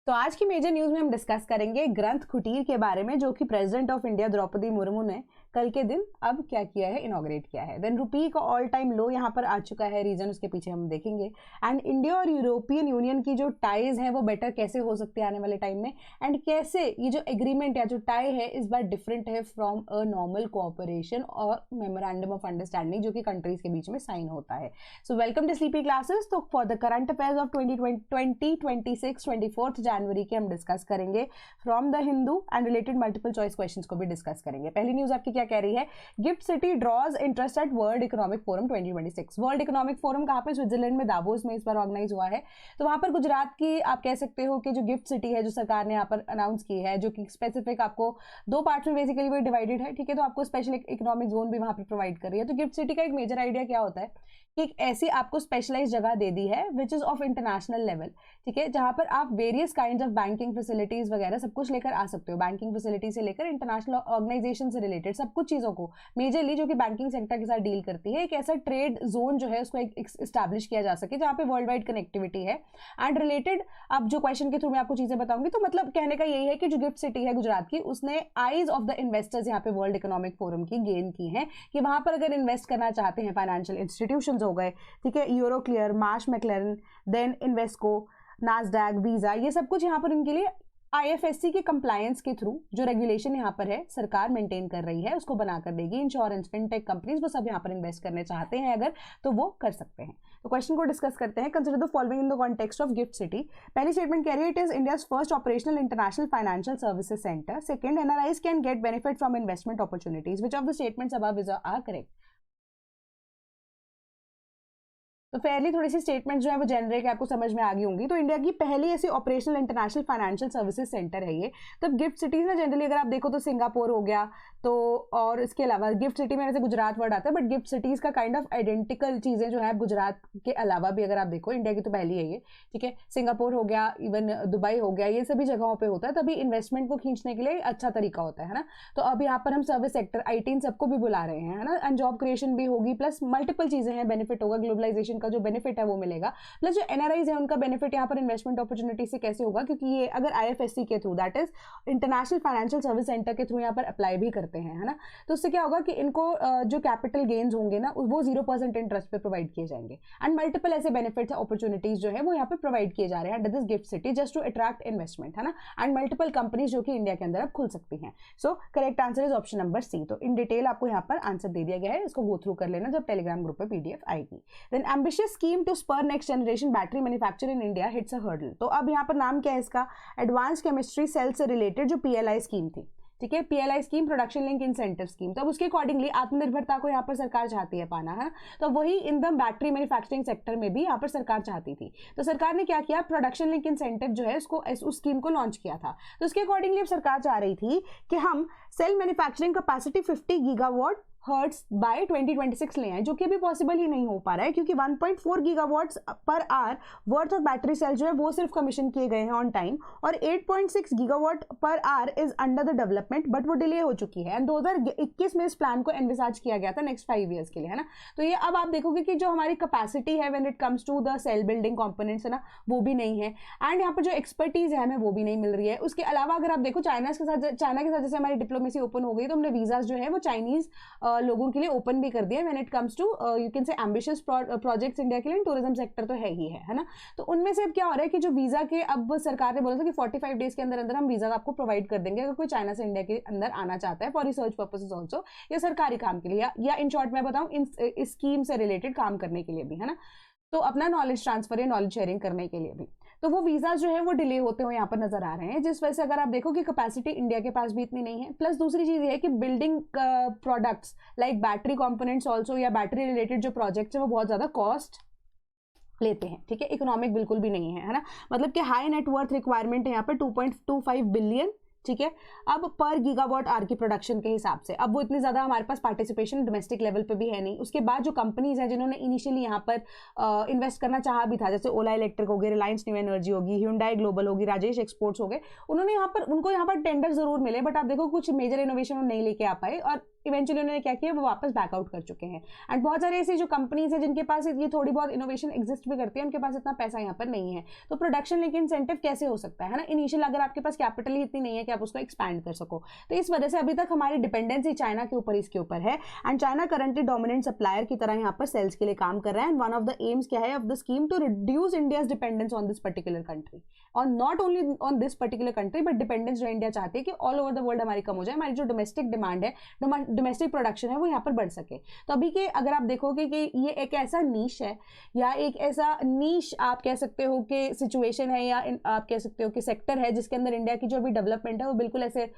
तो आज की मेजर न्यूज में हम डिस्कस करेंगे ग्रंथ कुटीर के बारे में, जो कि president of India Droupadi Murmu ने कल के दिन अब क्या किया है, इनॉग्रेट किया है। देन रुपी का ऑल टाइम लो यहाँ पर आ चुका है, रीजन उसके पीछे हम देखेंगे। एंड इंडिया और यूरोपियन यूनियन की जो टाइज है वो बेटर कैसे हो सकती है आने वाले टाइम में, एंड कैसे ये जो एग्रीमेंट या जो टाई है इस बार डिफरेंट है फ्रॉम अ नॉर्मल कोऑपरेशन और मेमोरेंडम ऑफ अंडरस्टैंडिंग जो कि कंट्रीज के बीच में साइन होता है। So welcome to Sleepy Classes. तो for the current affairs of 2026 24 जनवरी के हम डिस्कस करेंगे from the Hindu and related multiple choice questions को भी डिस्कस करेंगे। पहली न्यूज आपकी क्या कह रही है, GIFT City draws interest at World Economic Forum 2026। World Economic Forum कहाँ पे, स्विट्जरलैंड में दावोस में इस बार ऑर्गेनाइज हुआ है। तो वहां पर गुजरात की आप कह सकते हो कि जो गिफ्ट सिटी है जो सरकार ने यहाँ पर अनाउंस की है, जो कि स्पेसिफिक आपको दो पार्ट में बेसिकली वो डिवाइडेड है, ठीक है। तो आपको स्पेशल इकोनॉमिक जोन भी वहां पर प्रोवाइड कर रही है। तो गिफ्ट सिटी का एक मेजर आइडिया क्या होता है कि एक ऐसी आपको स्पेशलाइज जगह दे दी है which is of international level, ठीक है, जहां पर आप various kind of banking facilities वगैरह सब कुछ लेकर आ सकते हो। बैंकिंग फैसिलिटी से लेकर इंटरनेशनल ऑर्गेनाइजेशन से रिलेटेड सब कुछ चीजों को मेजरली जो कि बैंकिंग सेक्टर के साथ डील करती है, एक ऐसा ट्रेड जोन जो है उसको इस्टेब्लिश किया जा सके जहां पे वर्ल्ड वाइड कनेक्टिविटी है एंड रिलेटेड। अब जो क्वेश्चन के थ्रू मैं आपको चीजें बताऊंगी, तो मतलब कहने का यही है कि जो गिफ्ट सिटी है गुजरात की, उसने आईज ऑफ द इन्वेस्टर्स यहाँ पे वर्ल्ड इकोनॉमिक फोरम की गेन की है कि वहां पर अगर इन्वेस्ट करना चाहते हैं फाइनेंशियल इंस्टीट्यूशंस हो गए, ठीक है, Euroclear, Marsh McLennan, then Invesco, Nasdaq, Visa, ये सब कुछ यहाँ पर इनके लिए आईएफएससी के कंप्लायंस के थ्रू जो रेगुलेशन यहाँ पर है सरकार मेंटेन कर रही है उसको बनाकर देगी। इंश्योरेंस, फिनटेक कंपनीज वो सब यहाँ पर इन्वेस्ट करने चाहते हैं अगर, तो वो कर सकते हैं। तो क्वेश्चन को डिस्कस करते हैं। Consider the following in the context of GIFT City. पहली स्टेटमेंट कह रही है it is India's first operational international financial services centre. Second, NRIs can get benefit from investment opportunities. Which of the statements above is are correct? तो fairly थोड़ी सी statement जो है वो जेनरिक आपको समझ में आ गई होंगी। तो इंडिया की पहली ऐसी operational international financial services centre है ये। तो गिफ्ट सिटीज ना जनरली अगर आप देखो तो सिंगापुर हो गया, तो और इसके अलावा गिफ्ट सिटी में वैसे गुजरात वर्ड आता है, बट गिफ्ट सिटीज का काइंड ऑफ आइडेंटिकल चीजें जो है गुजरात के अलावा भी अगर आप देखो, इंडिया की तो पहली है ये, ठीक है। सिंगापुर हो गया, इवन दुबई हो गया, ये सभी जगहों पर होता है, तभी इन्वेस्टमेंट को खींचने के लिए अच्छा तरीका होता है ना। तो अब यहाँ पर हम सर्विस सेक्टर, IT इन सबको भी बुला रहे हैं, है ना। एंड जॉब क्रिएशन भी होगी, प्लस मल्टीपल चीजें हैं, बेनिफिट होगा, ग्लोबलाइजेशन का जो बेनिफिट है वो मिलेगा, प्लस जो एनआरआईज है उनका बेनिफिट यहाँ पर इन्वेस्टमेंट अपॉर्चुनिटी से कैसे होगा, क्योंकि ये अगर आईएफएससी के through, that is international financial service centre के थ्रू यहाँ पर अप्लाई भी करते हैं, है ना। तो उससे क्या होगा कि इनको जो कैपिटल गेन्स होंगे ना वो 0% इंटरेस्ट पे प्रोवाइड किए जाएंगे, एंड मल्टीपल ऐसे बेनिफिट्स अपॉर्चुनिटीज जो है वो यहाँ पे प्रोवाइड किए जा रहे हैं under this GIFT City just to attract investment, है ना। एंड मल्टीपल कंपनीज जो कि इंडिया के अंदर अब खुल सकती हैं। So correct answer is option number C. तो इन डिटेल आपको यहाँ पर आंसर दे दिया गया है, इसको गो थ्रू कर लेना जब टेलीग्राम ग्रुप पे PDF आएगी। Then ambitious scheme to spur next generation battery manufacture in India hits a hurdle. तो अब यहाँ पर नाम क्या है इसका, एडवांस केमिस्ट्री सेल से रिलेटेड जो PLI स्कीम थी, ठीक है, PLI scheme, production link incentive scheme. तो अब उसके अकॉर्डिंगली आत्मनिर्भरता को यहाँ पर सरकार चाहती है पाना, है। तो वही in the battery manufacturing sector में भी यहाँ पर सरकार चाहती थी। तो सरकार ने क्या किया, प्रोडक्शन लिंक इंसेंटिव जो है उसको उस स्कीम को लॉन्च किया था। तो उसके अकॉर्डिंगली अब सरकार चाह रही थी कि हम cell manufacturing capacity 50 gigawatt hours by 2026 ले आए, जो कि अभी पॉसिबल ही नहीं हो पा रहा है, क्योंकि 1.4 gigawatts per hour worth of battery cell जो है वो सिर्फ कमीशन किए गए हैं ऑन टाइम, और 8.6 gigawatt per hour is under the development, but वो डिले हो चुकी है। एंड 2021 में इस प्लान को एनविसाज किया गया था नेक्स्ट 5 ईयर्स के लिए, है ना। तो ये अब आप देखोगे कि जो हमारी कैपेसिटी है when it comes to the cell building components, है ना, वो भी नहीं है, एंड यहाँ पर जो एक्सपर्टीज है हमें वो भी नहीं मिल रही है। उसके अलावा अगर आप देखो चाइना के साथ जैसे हमारी डिप्लोमेसी ओपन हो गई, तो हमने वीजाज जो है वो चाइनीज लोगों के लिए ओपन भी कर दिया when it comes to you can say ambitious projects India के लिए। टूरिज्म सेक्टर तो है ही है ना। तो उनमें से अब क्या हो रहा है कि जो वीजा के, अब सरकार ने बोला था कि 45 डेज के अंदर अंदर हम वीजा आपको प्रोवाइड कर देंगे अगर कोई चाइना से इंडिया के अंदर आना चाहता है फॉर रिसर्च पर्पसेस ऑल्सो, या सरकारी काम के लिए, या इन शॉर्ट मैं बताऊं इस स्कीम से रिलेटेड काम करने के लिए भी, है ना। तो अपना नॉलेज ट्रांसफर या नॉलेज शेयरिंग करने के लिए भी, तो वो वीजा जो है वो डिले होते हुए यहाँ पर नजर आ रहे हैं, जिस वजह से अगर आप देखो कि कैपेसिटी इंडिया के पास भी इतनी नहीं है। प्लस दूसरी चीज ये है कि building products like battery components also या बैटरी रिलेटेड जो प्रोजेक्ट्स है वो बहुत ज्यादा कॉस्ट लेते हैं, ठीक है, इकोनॉमिक बिल्कुल भी नहीं है ना। मतलब कि हाई नेटवर्थ रिक्वायरमेंट है यहाँ पर 2.25 बिलियन, ठीक है, अब पर गीगावाट आर की प्रोडक्शन के हिसाब से। अब वो इतनी ज्यादा हमारे पास पार्टिसिपेशन डोमेस्टिक लेवल पे भी है नहीं। उसके बाद जो कंपनीज हैं जिन्होंने इनिशियली यहाँ पर इन्वेस्ट करना चाहा भी था, जैसे ओला इलेक्ट्रिक होगी, रिलायंस न्यू एनर्जी होगी, ह्यूंडई ग्लोबल होगी, राजेश एक्सपोर्ट्स हो गए, उनको यहाँ पर टेंडर जरूर मिले, बट आप देखो कुछ मेजर इनोवेशन नहीं लेके आ पाए, और इवेंचुअली उन्होंने क्या किया, वो वापस बैकआउट कर चुके हैं। एंड बहुत सारे ऐसी जो कंपनीज है जिनके पास ये थोड़ी बहुत इनोवेशन एग्जिस्ट भी करती है, उनके पास इतना पैसा यहाँ पर नहीं है, तो प्रोडक्शन लिंक इंसेंटिव कैसे हो सकता है ना, इनिशियल अगर आपके पास कैपिटल ही इतनी नहीं है कि आप उसको एक्सपैंड कर सको। तो इस वजह से अभी तक हमारी डिपेंडेंसी चाइना के ऊपर इसके ऊपर है। And China currently dominant supplier की तरह यहाँ पर सेल्स के लिए काम कर रहा है। And one of the aims क्या है of the scheme, to reduce India's dependence on this particular country, और not only on this particular country but dependence जो इंडिया चाहती है कि ऑल ओवर द वर्ल्ड हमारी कम हो जाए, हमारी जो डोमेस्टिक डिमांड है, डोमेस्टिक प्रोडक्शन है, वो यहाँ पर बढ़ सके। तो अभी के अगर आप देखोगे कि ये एक ऐसा नीश है या एक ऐसा नीश आप कह सकते हो कि सिचुएशन है, या आप कह सकते हो कि सेक्टर है, जिसके अंदर इंडिया की जो अभी डेवलपमेंट है वो बिल्कुल ऐसे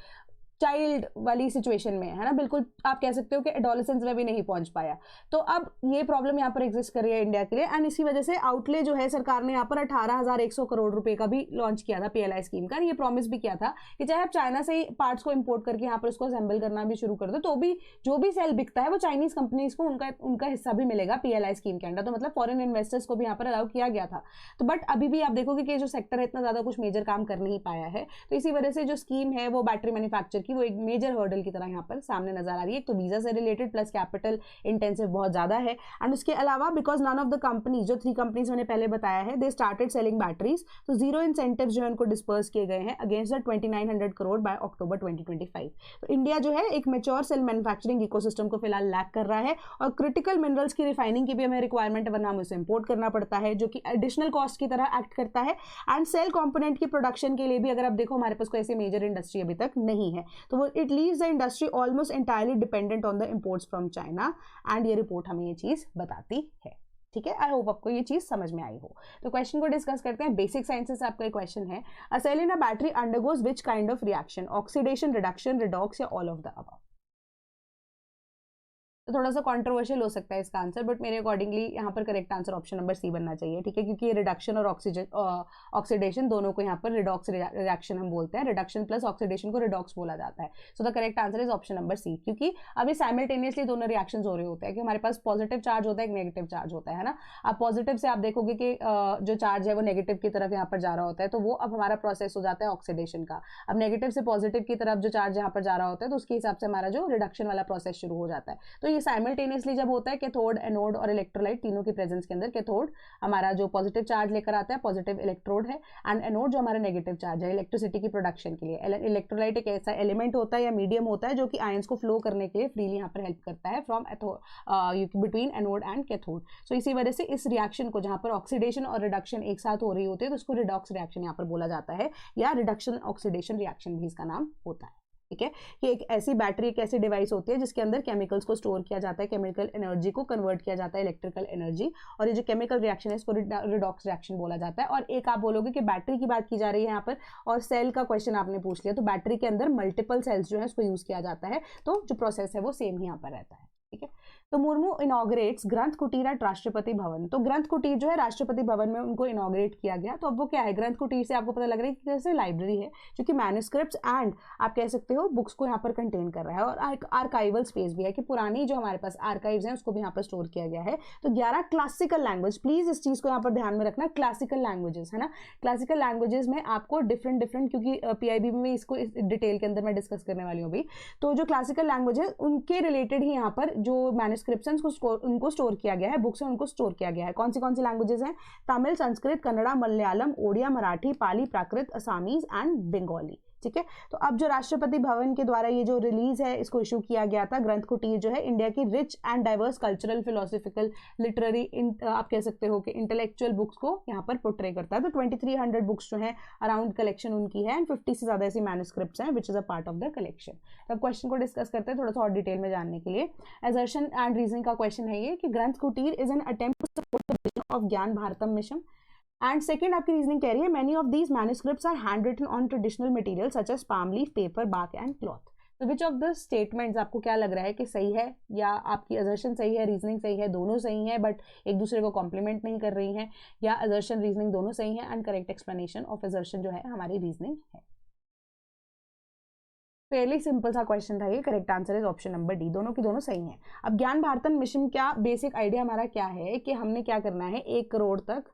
चाइल्ड वाली सिचुएशन में है ना, बिल्कुल आप कह सकते हो कि एडोलेसेंस में भी नहीं पहुंच पाया। तो अब ये प्रॉब्लम यहाँ पर एग्जिस्ट कर रही है इंडिया के लिए। एंड इसी वजह से आउटले जो है सरकार ने यहाँ पर 18,100 करोड़ रुपए का भी लॉन्च किया था पीएलआई स्कीम का। ये प्रॉमिस भी किया था कि चाहे आप चाइना से ही पार्ट्स को इंपोर्ट करके यहाँ पर उसको असेंबल करना भी शुरू कर दो, तो भी जो भी सेल बिकता है वो चाइनीज कंपनीज को उनका हिस्सा भी मिलेगा पीएलआई स्कीम के अंडर। तो मतलब फॉरेन इन्वेस्टर्स को भी यहाँ पर अलाउ किया गया था। तो बट अभी भी आप देखोगे कि जो सेक्टर है इतना ज्यादा कुछ मेजर काम कर नहीं पाया है। तो इसी वजह से जो स्कीम है वो बैटरी मैन्युफैक्चर की वो एक मेजर हर्डल की तरह यहाँ पर सामने नजर आ रही है। तो वीजा से रिलेटेड प्लस कैपिटल इंटेंसिव बहुत ज्यादा है। एंड उसके अलावा because none of the companies, जो 3 कंपनीज मैंने पहले बताया है, दे स्टार्टेड सेलिंग बैटरीज, तो जीरो इंसेंटिव जो है उनको डिस्पर्स किए गए हैं against the 2900 crore by October 2025। तो इंडिया जो है एक मेच्योर सेल मैन्युफैक्चरिंग इकोसिस्टम को फिलहाल लैक कर रहा है, और क्रिटिकल मिनरल्स की रिफाइनिंग की भी हमें रिक्वायरमेंट है, वरना हमें उसे इंपोर्ट करना पड़ता है, जो कि एडिशनल कॉस्ट की तरह एक्ट करता है। एंड सेल कंपोनेंट की प्रोडक्शन के लिए भी अगर आप देखो हमारे पास कोई ऐसी मेजर इंडस्ट्री अभी तक नहीं है, तो वो it leaves the industry almost entirely dependent on the imports from China। And ये रिपोर्ट हमें ये चीज बताती है। ठीक है, आई होप आपको ये चीज समझ में आई हो। तो क्वेश्चन को डिस्कस करते हैं। बेसिक साइंसेस से आपका क्वेश्चन है, a cell in a battery undergoes which kind of reaction, oxidation, reduction, redox या ऑल ऑफ द अबव। तो थोड़ा सा कंट्रोवर्शियल हो सकता है इसका आंसर, बट मेरे अकॉर्डिंगली यहाँ पर correct answer option number C बनना चाहिए। ठीक है, क्योंकि ये रिडक्शन और ऑक्सीडेशन दोनों को यहाँ पर रिडॉक्स रिएक्शन हम बोलते हैं। रिडक्शन प्लस ऑक्सीडेशन को रिडॉक्स बोला जाता है। So the correct answer is option number C, क्योंकि अभी साइमल्टेनियसली दोनों रिएक्शंस हो रहे होते हैं कि हमारे पास पॉजिटिव चार्ज होता है, एक नेगेटिव चार्ज होता है ना। अब पॉजिटिव से आप देखोगे कि जो चार्ज है वो नेगेटिव की तरफ यहाँ पर जा रहा होता है, तो वो अब हमारा प्रोसेस हो जाता है ऑक्सीडेशन का। अब नेगेटिव से पॉजिटिव की तरफ जो चार्ज यहाँ पर जा रहा होता है, तो उसके हिसाब से हमारा जो रिडक्शन वाला प्रोसेस शुरू हो जाता है। तो ये साइमल्टेनियसली जब होता है कैथोड, एनोड और इलेक्ट्रोलाइट तीनों की प्रेजेंस के अंदर, कैथोड हमारा जो पॉजिटिव चार्ज लेकर आता है, पॉजिटिव इलेक्ट्रोड है, एंड एनोड जो हमारा नेगेटिव चार्ज है इलेक्ट्रिसिटी की प्रोडक्शन के लिए। इलेक्ट्रोलाइट एक ऐसा एलिमेंट होता है या मीडियम होता है जो कि आयंस को फ्लो करने के लिए फ्रीली यहाँ पर हेल्प करता है from between anode and cathode. So इसी वजह से इस रिएक्शन को, जहाँ पर ऑक्सीडेशन और रिडक्शन एक साथ हो रही होती है, तो उसको रिडॉक्स रिएक्शन यहाँ पर बोला जाता है, या रिडक्शन ऑक्सीडेशन रिएक्शन भी इसका नाम होता है। ठीक है, कि एक ऐसी बैटरी, एक ऐसी डिवाइस होती है जिसके अंदर केमिकल्स को स्टोर किया जाता है, केमिकल एनर्जी को कन्वर्ट किया जाता है इलेक्ट्रिकल एनर्जी, और ये जो केमिकल रिएक्शन है इसको रिडॉक्स रिएक्शन बोला जाता है। और एक आप बोलोगे कि बैटरी की बात की जा रही है यहाँ पर, और सेल का क्वेश्चन आपने पूछ लिया, तो बैटरी के अंदर मल्टीपल सेल्स जो है उसको यूज किया जाता है, तो जो प्रोसेस है वो सेम ही यहाँ पर रहता है। ठीक है, तो मुर्मू इनॉग्रेट्स ग्रंथ कुटीर एट राष्ट्रपति भवन। तो ग्रंथ कुटीर जो है राष्ट्रपति भवन में उनको इनॉग्रेट किया गया। तो अब वो क्या है, ग्रंथ कुटीर से आपको पता लग रहा है कि जैसे लाइब्रेरी है जो कि मैन्युस्क्रिप्ट्स एंड आप कह सकते हो बुक्स को यहाँ पर कंटेन कर रहा है, और आर्काइवल स्पेस भी है कि पुरानी जो हमारे पास आर्काइव्स हैं उसको भी यहाँ पर स्टोर किया गया है। तो 11 क्लासिकल लैंग्वेज, प्लीज इस चीज को यहाँ पर ध्यान में रखना, क्लासिकल लैंग्वेजेस है ना। क्लासिकल लैंग्वेजेस में आपको डिफरेंट, क्योंकि पीआईबी में इसको डिटेल के अंदर मैं डिस्कस करने वाली हूँ अभी। तो जो क्लासिकल लैंग्वेज है उनके रिलेटेड ही यहाँ पर जो मैन्युस्क्रिप्ट्स उनको स्टोर किया गया है, बुक्स उनको स्टोर किया गया है। कौन सी लैंग्वेजेस हैं, तमिल, संस्कृत, कन्नड़ा, मलयालम, ओडिया, मराठी, पाली, प्राकृत, असामीज एंड बंगाली। ठीक है, तो अब जो राष्ट्रपति भवन के द्वारा ये जो रिलीज है इसको इशू किया गया था, ग्रंथ कुटीर जो है इंडिया की rich and diverse cultural, philosophical, literary, आप कह सकते हो कि इंटेलेक्चुअल बुक्स को यहाँ पर पोर्ट्रे करता है। तो 2300 बुक्स जो है अराउंड कलेक्शन उनकी है, एंड 50 से ज्यादा ऐसी मैन्युस्क्रिप्ट्स हैं which is a part of the collection. तो अब क्वेश्चन को डिस्कस करते हैं थोड़ा सा और डिटेल में जानने के लिए। असर्शन एंड रीजनिंग का क्वेश्चन है ये कि Granth Kutir is an attempt to support the vision of Gyan Bharatam mission. And second आपकी रीजनिंग कह रही है many of these manuscripts are handwritten on traditional material such as palm leaf, paper, bark and cloth. तो which of the statements आपको क्या लग रहा है कि सही है, या आपकी असर्शन सही है, रीजनिंग सही है, दोनों सही है बट एक दूसरे को कॉम्प्लीमेंट नहीं कर रही हैं, या असर्शन रीजनिंग दोनों सही है and correct explanation of assertion जो है हमारी रीजनिंग है। फेयरली सिंपल सा क्वेश्चन था ये, correct answer is option number D, दोनों की दोनों सही हैं। अब ज्ञान भारतम मिशन क्या बेसिक आइडिया हमारा क्या है कि हमने क्या करना है, 1 करोड़ तक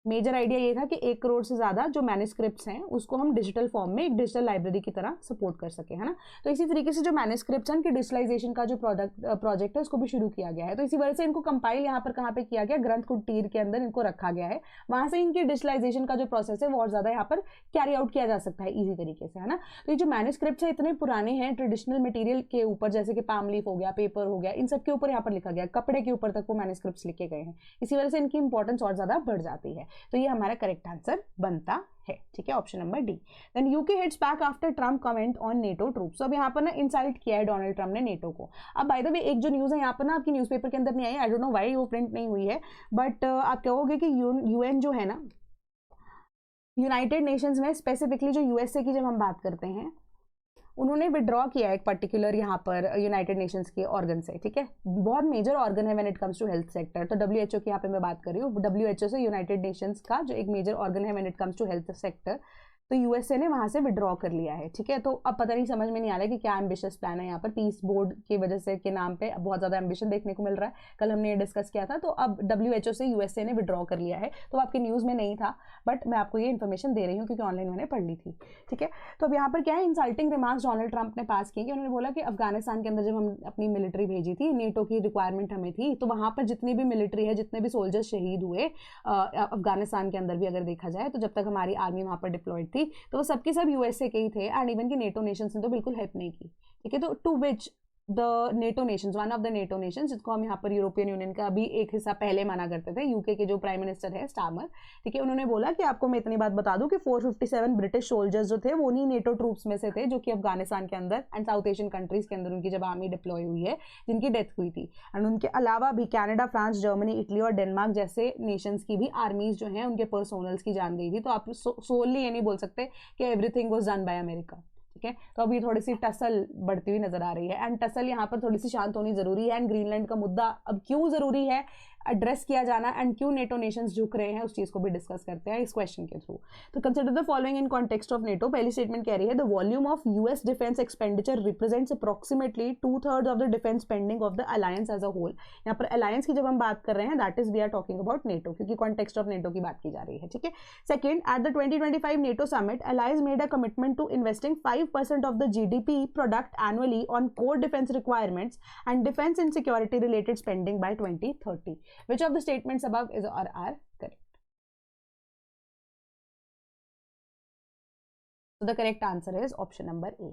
मेजर आइडिया ये था कि 1 करोड़ से ज़्यादा जो मैन्युस्क्रिप्ट्स हैं उसको हम डिजिटल फॉर्म में एक डिजिटल लाइब्रेरी की तरह सपोर्ट कर सके, है ना। तो इसी तरीके से जो मैन्युस्क्रिप्ट्स हैं उनके डिजिटलाइजेशन का जो प्रोजेक्ट है उसको भी शुरू किया गया है। तो इसी वजह से इनको कंपाइल यहाँ पर कहाँ पे किया गया, ग्रंथ कुटीर के अंदर इनको रखा गया है। वहाँ से इनकी डिजिटलाइजेशन का जो प्रोसेस है वो और ज़्यादा यहाँ पर कैरी आउट किया जा सकता है ईजी तरीके से, है ना। तो ये जो मैन्युस्क्रिप्ट्स है इतने पुराने हैं, ट्रेडिशनल मटेरियल के ऊपर जैसे कि पाम लीफ हो गया, पेपर हो गया, इन सब के ऊपर यहाँ पर लिखा गया, कपड़े के ऊपर तक वो मैन्युस्क्रिप्ट्स लिखे गए हैं। इसी वजह से इनकी इंपॉर्टेंस और ज़्यादा बढ़ जाती है। तो ये हमारा करेक्ट आंसर बनता है, ठीक है, option number D. Then UK hits back after Trump comment on NATO troops. अब यहाँ पर ना इंसल्ट किया है डोनाल्ड ट्रम्प ने नेटो को। अब बाय द वे एक जो न्यूज़ है यहाँ पर ना आपकी न्यूज़पेपर के अंदर नहीं आई, आई डोंट नो व्हाई वो प्रिंट नहीं हुई है, बट आप कहोगे कि यूएन जो है ना, यूनाइटेड नेशंस में स्पेसिफिकली जो यूएसए की जब हम बात करते हैं, उन्होंने विड्रॉ किया है एक पर्टिकुलर यहाँ पर यूनाइटेड नेशंस के ऑर्गन से, ठीक है। बहुत मेजर ऑर्गन है when it comes to health sector. तो डब्ल्यूएचओ की यहाँ पे मैं बात कर रही हूँ, डब्ल्यूएचओ से यूनाइटेड नेशंस का जो एक मेजर ऑर्गन है when it comes to health sector, तो यूएसए ने वहां से विड्रॉ कर लिया है, ठीक है। तो अब पता नहीं, समझ में नहीं आ रहा है कि क्या एम्बिशियस प्लान है यहाँ पर, पीस बोर्ड की वजह से के नाम पे बहुत ज़्यादा एम्बिशन देखने को मिल रहा है। कल हमने ये डिस्कस किया था। तो अब डब्ल्यूएचओ से यूएसए ने विड्रॉ कर लिया है, तो आपकी न्यूज़ में नहीं था, बट मैं आपको ये इन्फॉर्मेशन दे रही हूँ क्योंकि ऑनलाइन मैंने पढ़ ली थी, ठीक है। तो अब यहाँ पर क्या है, इंसल्टिंग रिमार्क्स डोनाल्ड ट्रंप ने पास किए कि उन्होंने बोला कि अफगानिस्तान के अंदर जब हम अपनी मिलिट्री भेजी थी, नेटो की रिक्वायरमेंट हमें थी, तो वहाँ पर जितनी भी मिलिट्री है, जितने भी सोल्जर्स शहीद हुए अफगानिस्तान के अंदर भी अगर देखा जाए, तो जब तक हमारी आर्मी वहाँ पर डिप्लॉयड थी, तो वो सबके सब यूएसए के ही थे, एंड इवन की नेटो नेशंस ने तो बिल्कुल हेल्प नहीं की, ठीक है। तो to which the NATO nations, one of the NATO nations, जिसको हम यहाँ पर यूरोपियन यूनियन का भी एक हिस्सा पहले माना करते थे, यूके के जो प्राइम मिनिस्टर है स्टार्मर, ठीक है, उन्होंने बोला कि आपको मैं इतनी बात बता दूं कि 457 ब्रिटिश सोल्जर्स जो थे वो उन्हीं नेटो ट्रूप्स में से थे जो कि अफगानिस्तान के अंदर एंड साउथ एशियन कंट्रीज के अंदर उनकी जब आर्मी डिप्लॉय हुई है, जिनकी डेथ हुई थी। एंड उनके अलावा भी कनाडा, फ्रांस, जर्मनी, इटली और डेनमार्क जैसे नेशंस की भी आर्मीज जो है उनके पर्सोनल्स की जान गई थी। तो आप सोलली ये नहीं बोल सकते कि everything was done by America, ठीक है। तो अभी थोड़ी सी टसल बढ़ती हुई नजर आ रही है, एंड टसल यहाँ पर थोड़ी सी शांत होनी जरूरी है। एंड ग्रीनलैंड का मुद्दा अब क्यों जरूरी है एड्रेस किया जाना, एंड क्यों नेटो नेशंस झुक रहे हैं, उस चीज को भी डिस्कस करते हैं इस क्वेश्चन के थ्रू। तो consider the following in context of NATO. पहली स्टेटमेंट कह रही है the volume of US defence expenditure represents approximately 2/3 of the defence spending of the alliance as a whole. यहाँ पर अलायंस की जब हम बात कर रहे हैं, that is we are talking about NATO, क्योंकि कॉन्टेक्स्ट ऑफ नेटो की बात की जा रही है, ठीक है। Second, at the 2025 NATO summit, allies made a commitment to investing 5% of the GDP product annually on core defense requirements and defense and security related spending by 2030. Which of the statements above is or are correct? So the correct answer is option number A,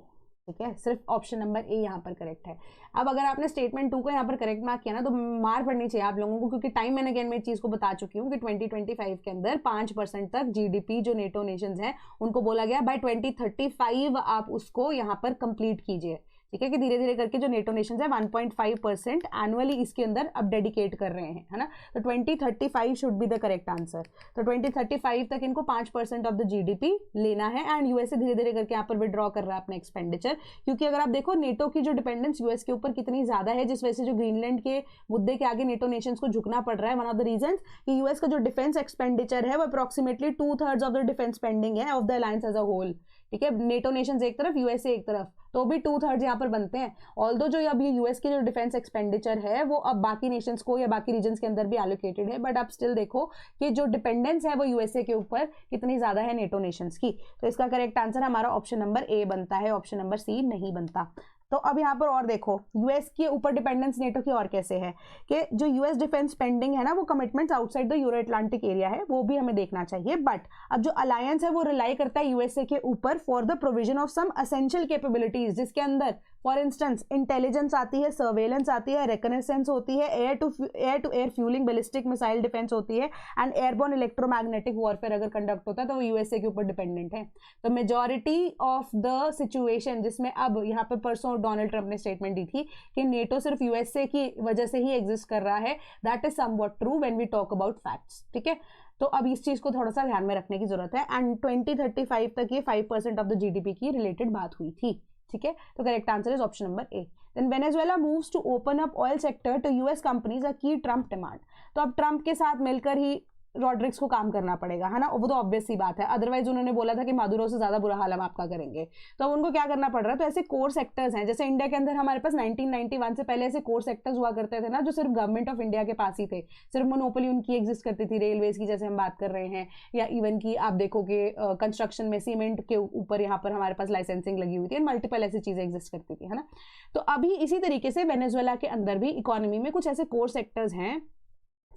ठीक है। सिर्फ option number ए यहाँ पर correct है। अब अगर आपने statement 2 को यहाँ पर करेक्ट मार्क किया ना, तो मार पड़नी चाहिए आप लोगों को, क्योंकि टाइम एंड अगेन मैं चीज को बता चुकी हूँ कि 2025 के अंदर 5% तक जीडीपी जो नेटो नेशंस हैं उनको बोला गया बाय 2035 आप उसको यहाँ पर कंप्लीट कीजिए, ठीक है, कि धीरे धीरे करके जो नेटो नेशंस है 1.5% एनुअली इसके अंदर अब डेडिकेट कर रहे हैं, है ना। तो 2035 should be the correct answer. तो 2035 तक इनको 5% ऑफ द जीडीपी लेना है, एंड यूएस धीरे धीरे करके यहाँ पर विड्रॉ कर रहा है अपना एक्सपेंडिचर, क्योंकि अगर आप देखो नेटो की जो डिपेंडेंस यूएस के ऊपर कितनी ज्यादा है, जिस वजह से जो ग्रीनलैंड के मुद्दे के आगे नेटो नेशंस को झुकना पड़ रहा है। वन ऑफ द रीजन कि यूएस का जो डिफेंस एक्सपेंडिचर है वो approximately 2/3 of the defence spending है of the alliance as a whole, ठीक है। नेटो नेशंस एक तरफ, यूएसए एक तरफ, तो भी 2/3 यहाँ पर बनते हैं। ऑल्दो जो अब ये यूएस की जो डिफेंस एक्सपेंडिचर है वो अब बाकी नेशंस को या बाकी रीजन्स के अंदर भी एलोकेटेड है, बट आप स्टिल देखो कि जो डिपेंडेंस है वो यूएसए के ऊपर कितनी ज्यादा है नेटो नेशंस की। तो इसका करेक्ट आंसर हमारा ऑप्शन नंबर ए बनता है, ऑप्शन नंबर सी नहीं बनता। तो अब यहाँ पर और देखो यूएस के ऊपर डिपेंडेंस नेटो की और कैसे है कि जो यूएस डिफेंस स्पेंडिंग है ना, वो commitments outside the euro Atlantic area है, वो भी हमें देखना चाहिए। बट अब जो अलायंस है वो रिलाई करता है यूएसए के ऊपर for the provision of some essential capabilities, जिसके अंदर फॉर इंस्टेंस इंटेलिजेंस आती है, सर्वेलेंस आती है, रिकनेसेंस होती है, air to air fuelling ballistic missile defence होती है, एंड एयरबोर्न इलेक्ट्रोमैग्नेटिक वॉरफेयर अगर कंडक्ट होता है तो वो यूएसए के ऊपर डिपेंडेंट है। तो मेजॉरिटी ऑफ द सिचुएशन जिसमें अब यहाँ पर परसों डोनाल्ड ट्रंप ने स्टेटमेंट दी थी कि नेटो सिर्फ यूएसए की वजह से ही एग्जिस्ट कर रहा है, that is somewhat true when we talk about facts, ठीक है। तो अब इस चीज को थोड़ा सा ध्यान में रखने की जरूरत है, एंड 2035 तक ये 5% ऑफ द जीडीपी की रिलेटेड बात हुई थी, ठीक है। तो correct answer is option number A. Then Venezuela moves to open up oil sector to US companies a की ट्रंप डिमांड। तो अब ट्रंप के साथ मिलकर ही रॉड्रिक्स को काम करना पड़ेगा, है ना, वो तो ऑब्वियस सी बात है, अदरवाइज उन्होंने बोला था कि मादुरो से ज़्यादा बुरा हाल हम आपका करेंगे, तो अब उनको क्या करना पड़ रहा है। तो ऐसे कोर सेक्टर्स हैं, जैसे इंडिया के अंदर हमारे पास 1991 से पहले ऐसे कोर सेक्टर्स हुआ करते थे ना, जो सिर्फ गवर्नमेंट ऑफ इंडिया के पास ही थे, सिर्फ मोनोपोली उनकी एग्जिस्ट करती थी, रेलवेज की जैसे हम बात कर रहे हैं, या इवन की आप देखोगे कंस्ट्रक्शन में सीमेंट के ऊपर यहाँ पर हमारे पास लाइसेंसिंग लगी हुई थी, मल्टीपल ऐसी चीज़ें एग्जिस्ट करती थी, है ना। तो अभी इसी तरीके से वेनेजुएला के अंदर भी इकोनॉमी में कुछ ऐसे कोर सेक्टर्स हैं,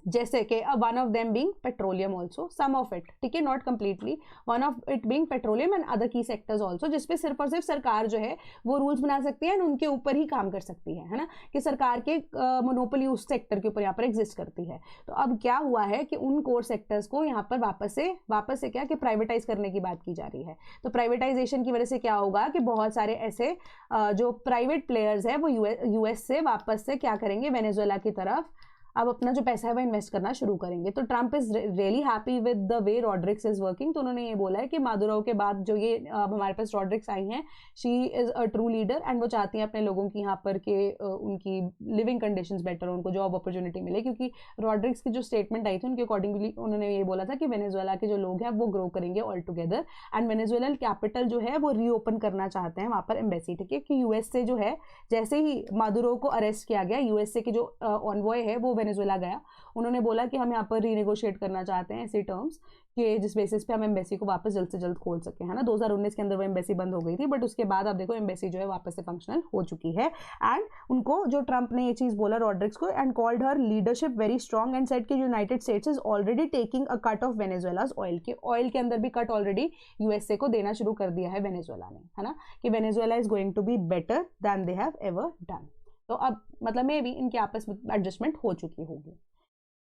जैसे कि one of them being petroleum also, some of it, ठीक है, not completely, one of it being petroleum and other key sectors also, जिसपे सिर्फ और सिर्फ सरकार जो है वो रूल्स बना सकती है एंड उनके ऊपर ही काम कर सकती है ना, कि सरकार के मोनोपोली उस सेक्टर के ऊपर यहाँ पर एग्जिस्ट करती है। तो अब क्या हुआ है कि उन कोर सेक्टर्स को यहाँ पर वापस से क्या कि प्राइवेटाइज करने की बात की जा रही है। तो प्राइवेटाइजेशन की वजह से क्या होगा कि बहुत सारे ऐसे जो प्राइवेट प्लेयर्स है वो यूएस से वापस से क्या करेंगे, वेनेजुएला की तरफ अब अपना जो पैसा है वो इन्वेस्ट करना शुरू करेंगे। तो Trump is really happy with the way Rodriguez is working. तो उन्होंने ये बोला है कि मादुरो के बाद जो ये हमारे पास रॉड्रिक्स आई हैं, she is a true leader and वो चाहती हैं अपने लोगों की यहाँ पर के उनकी लिविंग कंडीशंस बेटर हो, उनको जॉब अपॉर्चुनिटी मिले, क्योंकि रॉड्रिक्स की जो स्टेटमेंट आई थी उनके अकॉर्डिंगली उन्होंने ये बोला था कि वेनेजुएला के जो लोग हैं वो ग्रो करेंगे all together and Venezuelan capital जो है वो रीओपन करना चाहते हैं वहाँ पर एम्बेसी, ठीक है, कि यूएस से जो है जैसे ही मादुरो को अरेस्ट किया गया, यूएसए के जो ऑनवॉय है वो वेनेजुएला गया, उन्होंने बोला कि हम यहाँ पर रीनेगोशिएट करना चाहते हैं ऐसे टर्म्स कि जिस बेसिस पे हम एम्बेसी को वापस जल्द से जल्द खोल सकें, है ना। 2019 के अंदर वो एम्बेसी बंद हो गई थी, बट उसके बाद आप देखो एम्बेसी जो है वापस से फंक्शनल हो चुकी है। एंड उनको जो ट्रंप ने ये चीज़ बोला रॉड्रिक्स को and called her leadership very strong and said कि United States is already taking a cut of Venezuela's oil के अंदर भी कट ऑलरेडी यूएसए को देना शुरू कर दिया है वेनेजुएला ने, है ना, कि Venezuela is going to be better than they have ever done. तो अब मतलब मे बी इनके आपस में एडजस्टमेंट हो चुकी होगी।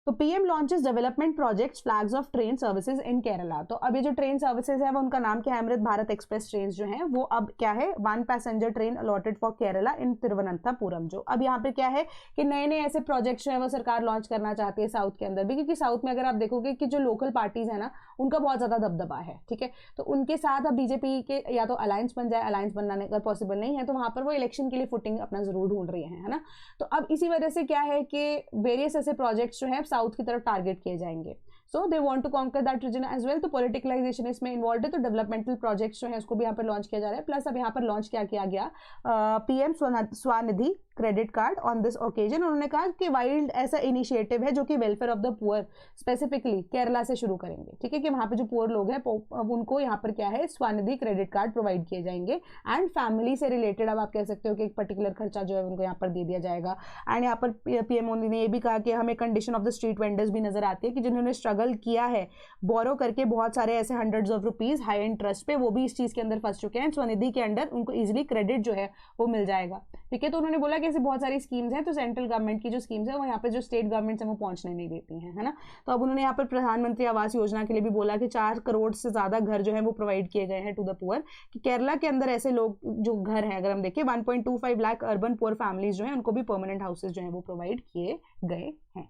तो PM launches development projects flags of train services in Kerala. तो अब ये जो ट्रेन सर्विसेज है वो उनका नाम क्या है, अमृत भारत एक्सप्रेस ट्रेन जो है वो अब क्या है, 1 passenger train allotted for Kerala in Thiruvananthapuram. जो अब यहाँ पे क्या है कि नए नए ऐसे प्रोजेक्ट्स जो है वो सरकार लॉन्च करना चाहती है साउथ के अंदर भी, क्योंकि साउथ में अगर आप देखोगे कि जो लोकल पार्टीज है ना उनका बहुत ज्यादा दबदबा है, ठीक है, तो उनके साथ अब बीजेपी के या तो अलायंस बन जाए, अलायंस बनना अगर पॉसिबल नहीं है तो वहां पर वो इलेक्शन के लिए फुटिंग अपना जरूर ढूंढ रही है ना। तो अब इसी वजह से क्या है कि वेरियस ऐसे प्रोजेक्ट्स जो है साउथ की तरफ टारगेट किए जाएंगे। So they want to conquer that region as well. तो पॉलिटिकलाइजेशन इसमें इन्वॉल्व है, तो डेवलपमेंटल प्रोजेक्ट्स जो है उसको भी यहाँ पर लॉन्च किया जा रहा है। प्लस अब यहाँ पर लॉन्च क्या किया गया, PM Svanidhi credit card on this occasion. उन्होंने कहा कि वाइल्ड ऐसा इनिशिएटिव है जो कि welfare of the poor specifically Kerala से शुरू करेंगे, ठीक है, कि वहाँ पे जो पुअर लोग हैं उनको यहाँ पर क्या है स्वनिधि क्रेडिट कार्ड प्रोवाइड किए जाएंगे एंड फैमिली से रिलेटेड अब आप कह सकते हो कि एक पर्टिकुलर खर्चा जो है उनको यहाँ पर दे दिया जाएगा। एंड यहाँ पर पीएम मोदी ने ये भी कहा कि हमें condition of the street vendors भी नजर आती है कि जिन्होंने स्ट्रगल किया है बोरो करके बहुत सारे ऐसे hundreds of rupees high interest पे, वो भी इस चीज के अंदर फंस चुके हैं। स्वनिधि के अंडर उनको इजिली क्रेडिट जो है वो मिल जाएगा, ठीक है। तो उन्होंने बोला कि ऐसी बहुत सारी स्कीम्स हैं, तो सेंट्रल गवर्नमेंट की जो स्कीम्स है वो यहाँ पे जो स्टेट गवर्नमेंट है वो पहुंचने नहीं देती हैं, है ना। तो अब उन्होंने यहाँ पर प्रधानमंत्री आवास योजना के लिए भी बोला कि 4 करोड़ से ज्यादा घर जो है वो प्रोवाइड किए गए हैं टू द पुअर, कि केरला के अंदर ऐसे लोग जो घर हैं, अगर हम देखें 1.25 लाख अर्बन पुअर फैमिलीज जो है उनको भी परमानेंट हाउसेज जो है वो प्रोवाइड किए गए हैं।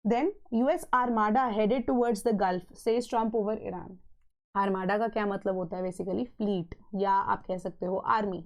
Then US armada headed towards the Gulf says Trump over Iran. Armada का क्या मतलब होता है, बेसिकली फ्लीट या आप कह सकते हो आर्मी।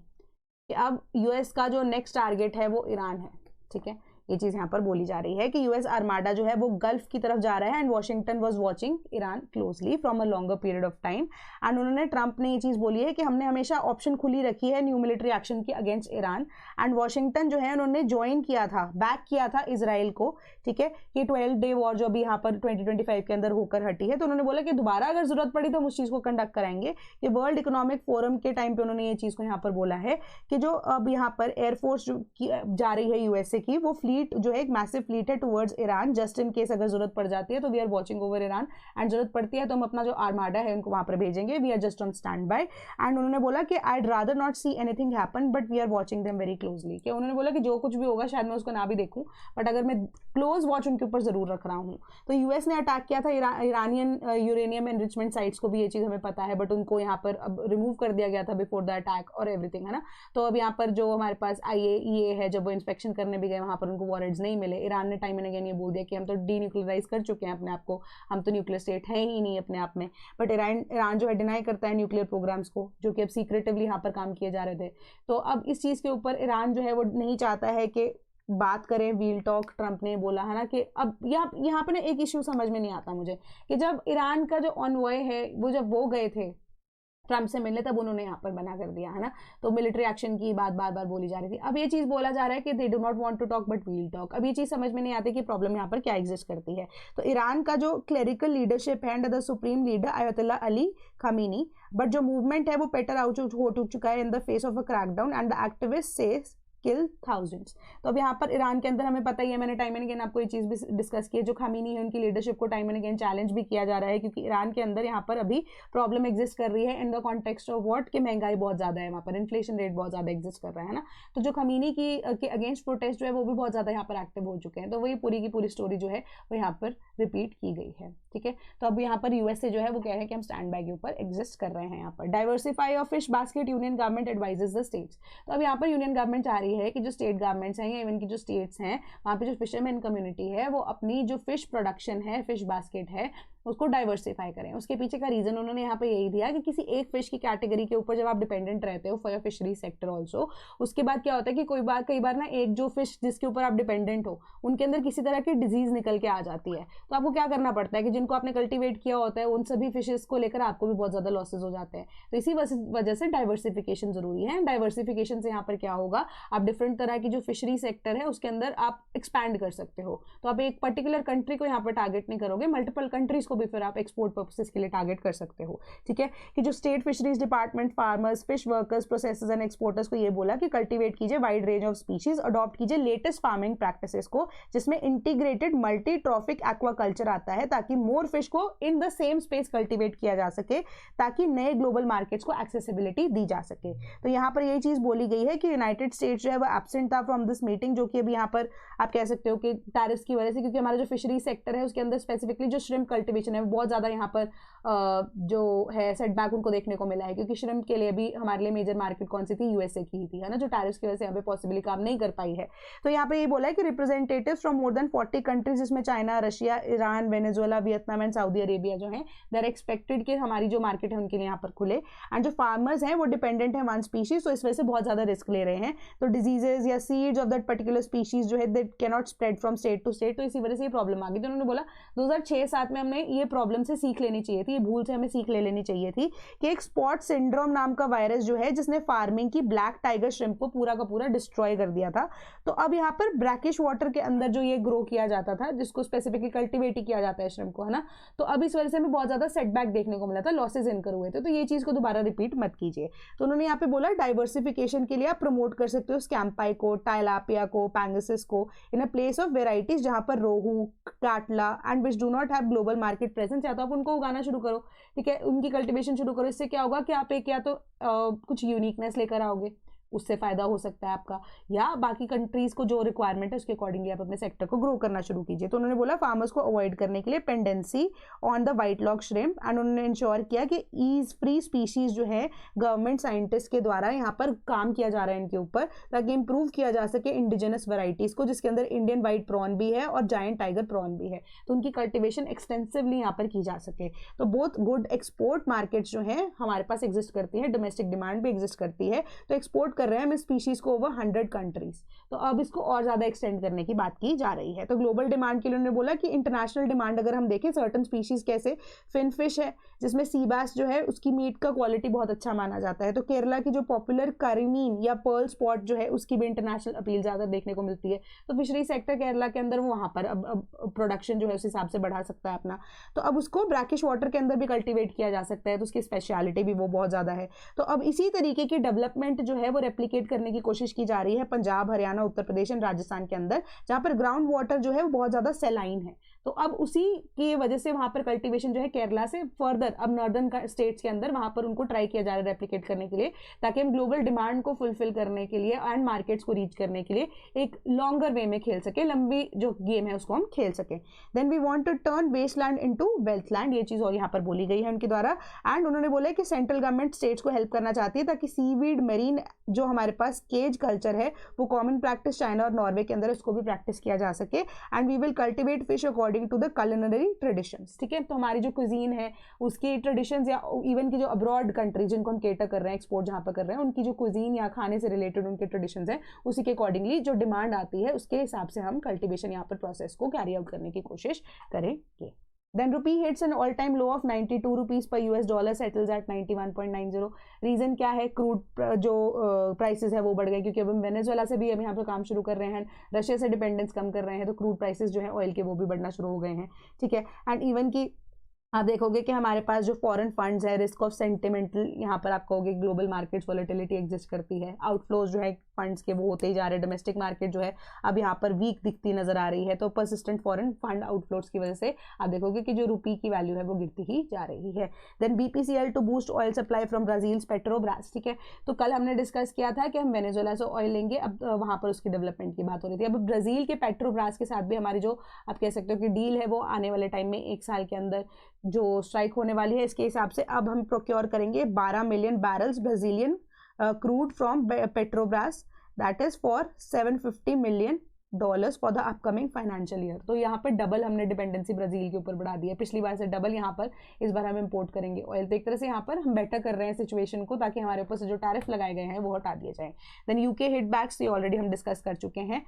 अब यूएस का जो नेक्स्ट टारगेट है वो ईरान है, ठीक है, ये चीज यहाँ पर बोली जा रही है कि यूएस आर्माडा जो है वो गल्फ की तरफ जा रहा है and Washington was watching Iran closely from a longer period of time. And उन्होंने ट्रंप ने ये चीज बोली है कि हमने हमेशा ऑप्शन खुली रखी है न्यू मिलिट्री एक्शन की अगेंस्ट ईरान। एंड वॉशिंगटन जो है उन्होंने ज्वाइन किया था, बैक किया था इजराइल को, ठीक है, कि 12 डे वॉर जो अभी यहाँ पर 2025 के अंदर होकर हटी है। तो उन्होंने बोला कि दोबारा अगर जरूरत पड़ी तो हम उस चीज को कंडक्ट कराएंगे। कि वर्ल्ड इकोनॉमिक फोरम के टाइम पे उन्होंने ये चीज को यहाँ पर बोला है कि जो अब यहाँ पर एयरफोर्स जा रही है यूएसए की, वो फ्लीट जो है एक मैसिव फ्लीट है towards Iran, just in case अगर जरूरत पड़ जाती है तो we are watching over Iran, and जरूरत पड़ती है तो हम अपना जो आर्माडा है उनको वहां पर भेजेंगे, we are just on standby. And उन्होंने बोला कि I'd rather not see anything happen but we are watching them very closely. कि उन्होंने बोला कि जो कुछ भी होगा शायद मैं उसको ना भी देखूं, बट अगर मैं क्लोज वॉच उनके ऊपर जरूर रख रहा हूँ। तो यूएस ने अटैक किया था ईरानियन यूरेनियम एनरिचमेंट साइट्स को भी, ये चीज हमें पता है, बट उनको यहाँ पर अब रिमूव कर दिया गया था बिफोर द अटैक और एवरीथिंग, है ना। तो अब यहाँ पर जो हमारे पास IAEA है, जब वो इंस्पेक्शन करने भी गए वहां पर उनको वारंट्स नहीं मिले। ईरान ने टाइम एंड अगेन ये बोल दिया कि हम तो डीन्यूक्लियराइज कर चुके हैं अपने आप को, हम तो न्यूक्लियर स्टेट है ही नहीं अपने आप में। बट ईरान जो है डिनाई करता है न्यूक्लियर प्रोग्राम्स को, जो कि अब सीक्रेटिवली यहाँ पर काम किए जा रहे थे। तो अब इस चीज के ऊपर ईरान जो है वो नहीं चाहता है कि बात करें व्हील टॉक, ट्रंप ने बोला है ना कि अब यहाँ पे ना एक इश्यू समझ में नहीं आता मुझे कि जब ईरान का जो ऑनवॉय है वो जब वो गए थे ट्रंप से मिलने, तब उन्होंने यहाँ पर मना कर दिया है ना, तो मिलिट्री एक्शन की बात बार बार बोली जा रही थी। अब ये चीज़ बोला जा रहा है कि they do not want to talk but we'll talk. अब ये चीज़ समझ में नहीं आती कि प्रॉब्लम यहाँ पर क्या एग्जिस्ट करती है। तो ईरान का जो क्लेरिकल लीडरशिप है under the supreme leader ayatollah Ali Khamenei, but जो मूवमेंट है वो पेटर आउट हो चुका है in the face of a crackdown and the activist says kill thousands. तो अब यहाँ पर ईरान के अंदर हमें पता ही है, मैंने टाइम एंड अगेन आपको ये चीज़ भी डिस्कस की है, जो खामेनी है उनकी लीडरशिप को टाइम एंड अगेन चैलेंज भी किया जा रहा है, क्योंकि ईरान के अंदर यहाँ पर अभी प्रॉब्लम एग्जिस्ट कर रही है इन द कॉन्टेक्स्ट ऑफ व्हाट कि महंगाई बहुत ज़्यादा है, वहाँ पर इन्फ्लेशन रेट बहुत ज़्यादा एग्जिस्ट कर रहा है ना। तो जो खामेनी की के अगेंस्ट प्रोटेस्ट जो है वो भी बहुत ज़्यादा यहाँ पर एक्टिव हो चुके हैं। तो वही पूरी की पूरी स्टोरी जो है वो यहाँ पर रिपीट की गई है। ठीक है, तो अब यहाँ पर यूएसए जो है वो कह रहे हैं कि हम स्टैंड बाय के ऊपर एग्जिस्ट कर रहे हैं। यहाँ पर diversify of fish basket, union government advises the states. तो अब यहाँ पर यूनियन गवर्नमेंट चाह रही है कि जो स्टेट गवर्नमेंट्स हैं या इवन की जो स्टेट्स हैं वहाँ पे जो फिशरमैन कम्युनिटी है वो अपनी जो फिश प्रोडक्शन है, फिश बास्केट है, उसको डाइवर्सिफाई करें। उसके पीछे का रीजन उन्होंने यहाँ पे यही दिया कि किसी एक फिश की कैटेगरी के ऊपर जब आप डिपेंडेंट रहते हो for your fishery sector also, उसके बाद क्या होता है कि कई बार ना एक जो फिश जिसके ऊपर आप डिपेंडेंट हो उनके अंदर किसी तरह की डिजीज निकल के आ जाती है। तो आपको क्या करना पड़ता है कि जिनको आपने कल्टिवेट किया होता है उन सभी फिशेस को लेकर आपको भी बहुत ज़्यादा लॉसेज हो जाते हैं। तो इसी वजह से डाइवर्सिफिकेशन जरूरी है। डाइवर्सिफिकेशन से यहाँ पर क्या होगा, आप डिफरेंट तरह की जो फिशरी सेक्टर है उसके अंदर आप एक्सपैंड कर सकते हो। तो आप एक पर्टिकुलर कंट्री को यहाँ पर टारगेट नहीं करोगे, मल्टीपल कंट्रीज को भी फिर आप एक्सपोर्ट पर्पसेस के लिए टारगेट कर सकते हो। ठीक है, कि जो state fisheries department farmers, fish workers, processors and exporters को ये बोला कि कल्टीवेट कीजिए wide range of species, adopt कीजिए लेटेस्ट फार्मिंग प्रैक्टिसेस को जिसमें इंटीग्रेटेड मल्टी ट्रॉफिक एक्वाकल्चर आता है, ताकि मोर फिश को in the same space cultivate किया जा सके, ताकि नए ग्लोबल मार्केट्स को एक्सेसिबिलिटी दी जा सके। तो यहाँ पर यही चीज बोली गई है कि यूनाइटेड स्टेट्स जो है वो एब्सेंट था फ्रॉम दिस मीटिंग, जो कि अभी यहाँ पर आप कह सकते हो कि टैरिफ्स की वजह से, क्योंकि हमारा जो फिशरी सेक्टर है उसके अंदर स्पेसिफिकली जो श्रिम्प कल्टिवेशन है वो बहुत ज़्यादा यहाँ पर जो है सेटबैक उनको देखने को मिला है, क्योंकि श्रिम्प के लिए भी हमारे लिए मेजर मार्केट कौन सी थी, यूएसए की ही थी, है ना, जो टैरिफ्स की वजह से यहाँ पे पॉसिबली काम नहीं कर पाई है। तो यहाँ पे ये बोला है कि representatives from more than 40 countries जिसमें China, Russia, Iran, Venezuela, Vietnam and Saudi Arabia जो है दे आर एक्सपेक्टेड कि हमारी जो मार्केट है उनके लिए यहाँ पर खुले। एंड जो फार्मर्स हैं वो डिपेंडेंट है वन स्पीशीज, तो इस वजह से बहुत ज़्यादा रिस्क ले रहे हैं। तो डिजीजेज या seeds of that particular species जो है that can not spread from state to state, तो इसी वजह से ये प्रॉब्लम आ गई। तो उन्होंने बोला 2006-7 में हमने ये प्रॉब्लम से सीख लेनी चाहिए थी, ये भूल से हमें सीख ले लेनी चाहिए थी कि एक स्पॉट सिंड्रोम नाम का वायरस जो है जिसने फार्मिंग की ब्लैक टाइगर श्रिम्प को पूरा का पूरा डिस्ट्रॉय कर दिया था। तो अब यहाँ पर ब्रैकिश वाटर के अंदर जो ये ग्रो किया जाता था, जिसको स्पेसिफिकली कल्टिवेट किया जाता है श्रिम्प को, है ना, तो अब इस वजह से हमें बहुत ज्यादा सेटबैक देखने को मिला था, लॉसेज इनकर हुए थे। तो ये चीज को दोबारा रिपीट मत कीजिए। तो उन्होंने यहाँ पे बोला डाइवर्सिफिकेशन के लिए आप प्रमोट कर सकते हो स्कैम्पाई को, टाइलापिया को, पैंगसिस को in a place of varieties जहां पर rohu, catla and which do not have global market presence, या तो आप उनको उगाना शुरू करो, ठीक है, उनकी कल्टीवेशन शुरू करो। इससे क्या होगा कि आप एक या तो कुछ यूनिकनेस लेकर आओगे, उससे फायदा हो सकता है आपका, या बाकी कंट्रीज को जो रिक्वायरमेंट है उसके अकॉर्डिंगली आप अपने सेक्टर को ग्रो करना शुरू कीजिए। तो उन्होंने बोला फार्मर्स को अवॉइड करने के लिए pendency on the white lock shrimp, and उन्होंने इंश्योर किया कि ईज फ्री स्पीशीज जो है गवर्नमेंट साइंटिस्ट के द्वारा यहाँ पर काम किया जा रहा है इनके ऊपर, ताकि इंप्रूव किया जा सके इंडिजिनस वैरायटीज को, जिसके अंदर इंडियन व्हाइट प्रॉन भी है और जायंट टाइगर प्रॉन भी है, तो उनकी कल्टिवेशन एक्सटेंसिवली यहाँ पर की जा सके। तो बोथ गुड एक्सपोर्ट मार्केट्स जो है हमारे पास एग्जिस्ट करती है, डोमेस्टिक डिमांड भी एग्जिस्ट करती है, तो एक्सपोर्ट कर रहे हैं हम स्पीशीज को ओवर 100 कंट्रीज। तो अब इसको और ज्यादा एक्सटेंड करने की बात की जा रही है। तो ग्लोबल डिमांड के लिए उन्होंने बोला कि इंटरनेशनल डिमांड अगर हम देखें, सर्टन स्पीशीज कैसे फिन फिश है जिसमें सी बास जो है उसकी मीट का क्वालिटी बहुत अच्छा माना जाता है। तो केरला की जो पॉपुलर करीमीन या पर्ल स्पॉट जो है उसकी भी इंटरनेशनल अपील ज्यादा देखने को मिलती है। तो फिशरी सेक्टर केरला के अंदर वो वहां पर अब प्रोडक्शन जो है उस हिसाब से बढ़ा सकता है अपना। तो अब उसको ब्रैकिश वाटर के अंदर भी कल्टिवेट किया जा सकता है, तो उसकी स्पेशलिटी भी वो बहुत ज्यादा है। तो अब इसी तरीके की डेवलपमेंट जो है वो रेप्लिकेट करने की कोशिश की जा रही है पंजाब, हरियाणा, उत्तर प्रदेश एंड राजस्थान के अंदर, जहां पर ग्राउंड वाटर जो है वो बहुत ज्यादा सैलाइन है। तो अब उसी की वजह से वहां पर कल्टीवेशन जो है केरला से फर्दर अब नॉर्दर्न स्टेट्स के अंदर वहां पर उनको ट्राई किया जा रहा है रेप्लिकेट करने के लिए, ताकि हम ग्लोबल डिमांड को फुलफिल करने के लिए एंड मार्केट्स को रीच करने के लिए एक लॉन्गर वे में खेल सके, लंबी जो गेम है उसको हम खेल सके। Then we want to turn wasteland into wealthland, ये चीज और यहाँ पर बोली गई है उनके द्वारा। एंड उन्होंने बोला कि सेंट्रल गवर्नमेंट स्टेट्स को हेल्प करना चाहती है ताकि सीवीड, मेरीन जो हमारे पास केज कल्चर है वो कॉमन प्रैक्टिस चाइना और नॉर्वे के अंदर उसको भी प्रैक्टिस किया जा सके। And we will cultivate fish according according to the culinary traditions, ठीक है। तो हमारी जो cuisine है उसकी ट्रेडिशंस या इवन की जो अब्रॉड कंट्री जिनको हम केटर कर रहे हैं, एक्सपोर्ट जहाँ पर कर रहे हैं, उनकी जो cuisine या खाने से रिलेटेड उनके ट्रेडिशंस हैं, उसी के अकॉर्डिंगली जो डिमांड आती है उसके हिसाब से हम कल्टिवेशन यहाँ पर प्रोसेस को कैरी आउट करने की कोशिश करेंगे। Then rupee hits an all-time low of 92 rupees per US dollar, settles at 91.90। Reason क्या है? क्रूड जो प्राइसेस है वो बढ़ गए, क्योंकि अब हम वेनेजुएला से भी हम यहाँ पर काम शुरू कर रहे हैं, रशिया से डिपेंडेंस कम कर रहे हैं, तो क्रूड प्राइसेस जो है ऑयल के वो भी बढ़ना शुरू हो गए हैं, ठीक है। एंड इवन की आप देखोगे कि हमारे पास जो फॉरेन फंड्स है, रिस्क ऑफ सेंटिमेंटल, यहाँ पर आप कहोगे ग्लोबल मार्केट्स वॉलेटिलिटी एग्जिस्ट करती है, आउटफ्लोज जो है फंड्स के वो होते ही जा रहे हैं, डोमेस्टिक मार्केट जो है अब यहाँ पर वीक दिखती नजर आ रही है, तो परसिस्टेंट फॉरेन फंड आउटफ्लोज की वजह से आप देखोगे कि जो रुपी की वैल्यू है वो गिरती ही जा रही है। Then BPCL to boost oil supply from Brazil's Petrobras, ठीक है। तो कल हमने डिस्कस किया था कि हम वेनेजुएला से ऑयल लेंगे, अब वहाँ पर उसकी डेवलपमेंट की बात हो रही थी। अब ब्राजील के पेट्रोब्रास के साथ भी हमारी जो आप कह सकते हो कि डील है वो आने वाले टाइम में 1 साल के अंदर जो स्ट्राइक होने वाली है, इसके हिसाब से अब हम प्रोक्योर करेंगे 12 million barrels Brazilian crude from Petrobras, that is for $750 million for the upcoming financial year. तो यहाँ पर डबल हमने डिपेंडेंसी ब्राजील के ऊपर बढ़ा दी है, पिछली बार से डबल यहाँ पर इस बार हम इंपोर्ट करेंगे ऑयल। तो एक तरह से यहाँ पर हम बेटर कर रहे हैं सिचुएशन को, ताकि हमारे ऊपर से जो टैरिफ लगाए गए हैं वो हटा दिए जाए। देन यूके हिट बैक्स, ये ऑलरेडी हम डिस्कस कर चुके हैं।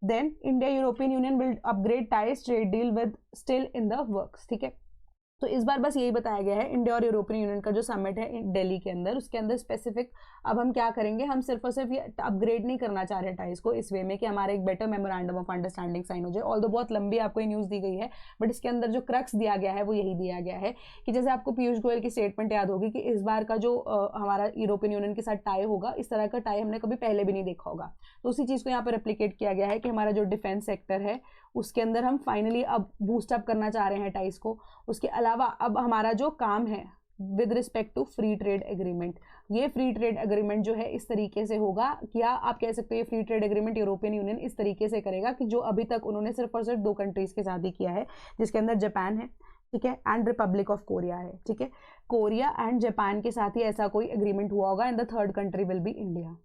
Then India European Union will upgrade ties trade deal with still in the works, ठीक है। तो इस बार बस यही बताया गया है, इंडिया और यूरोपियन यूनियन का जो समिट है दिल्ली के अंदर, उसके अंदर स्पेसिफिक अब हम क्या करेंगे, हम सिर्फ और सिर्फ ये अपग्रेड नहीं करना चाह रहे टाइज को इस वे में कि हमारा एक better memorandum of understanding sign हो जाए। ऑल्दो बहुत लंबी आपको ये न्यूज़ दी गई है, बट इसके अंदर जो क्रक्स दिया गया है वो यही दिया गया है कि जैसे आपको पीयूष गोयल की स्टेटमेंट याद होगी कि इस बार का जो हमारा यूरोपियन यूनियन के साथ टाई होगा, इस तरह का टाई हमने कभी पहले भी नहीं देखा होगा। तो उसी चीज़ को यहाँ पर रेप्लिकेट किया गया है कि हमारा जो डिफेंस सेक्टर है उसके अंदर हम फाइनली अब बूस्टअप करना चाह रहे हैं टाइज को। उसके अलावा अब हमारा जो काम है with respect to free trade agreement, ये फ्री ट्रेड एग्रीमेंट जो है इस तरीके से होगा, क्या आप कह सकते हो ये free trade agreement European union इस तरीके से करेगा कि जो अभी तक उन्होंने सिर्फ और सिर्फ 2 कंट्रीज के साथ ही किया है, जिसके अंदर जापान है, ठीक है, एंड रिपब्लिक ऑफ कोरिया है, ठीक है। कोरिया एंड जापान के साथ ही ऐसा कोई एग्रीमेंट हुआ होगा, and the third country will be India,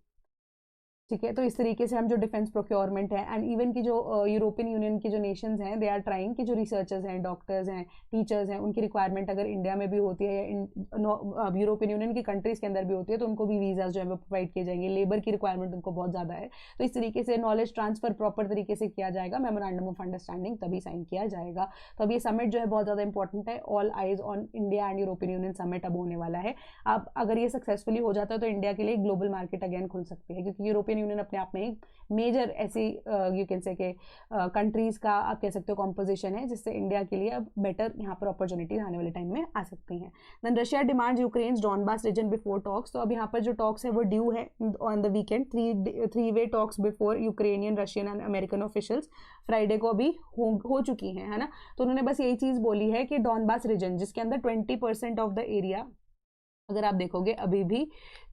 ठीक है। तो इस तरीके से हम जो डिफेंस प्रोक्योरमेंट है एंड इवन की जो यूरोपियन यूनियन की जो नेशंस हैं, दे आर ट्राइंग कि जो रिसर्चर्स हैं, डॉक्टर्स हैं, टीचर्स हैं, उनकी रिक्वायरमेंट अगर इंडिया में भी होती है या यूरोपियन यूनियन की कंट्रीज के अंदर भी होती है तो उनको भी वीज़ा जो है वो प्रोवाइड किए जाएंगे। लेबर की रिक्वायरमेंट उनको बहुत ज़्यादा है, तो इस तरीके से नॉलेज ट्रांसफर प्रॉपर तरीके से किया जाएगा, मेमोरेंडम ऑफ अंडरस्टैंडिंग तभी साइन किया जाएगा। तो अब ये समिट जो है बहुत ज़्यादा इंपॉर्टेंट है, all eyes on India and European union summit अब होने वाला है। अब अगर ये सक्सेसफुली हो जाता है तो इंडिया के लिए ग्लोबल मार्केट अगेन खुल सकती है, क्योंकि यूरोपियन यूनियन अपने आप में मेजर ऐसी यू कैन से के कंट्रीज का आप कह सकते हो कॉम्पोजिशन है, जिससे इंडिया के लिए अब बेटर यहाँ पर अपॉर्चुनिटीज आने वाले टाइम में आ सकती हैं। Then Russia demands Ukraine Donbas region before talks, तो अब यहाँ पर जो टॉक्स है वो ड्यू है on the weekend, 3 way talks before Ukrainian, Russian and American officials Friday को अभी हो चुकी हैं, है ना। तो उन्होंने बस यही चीज़ बोली है कि डॉनबास रीजन जिसके अंदर 20% ऑफ द एरिया अगर आप देखोगे अभी भी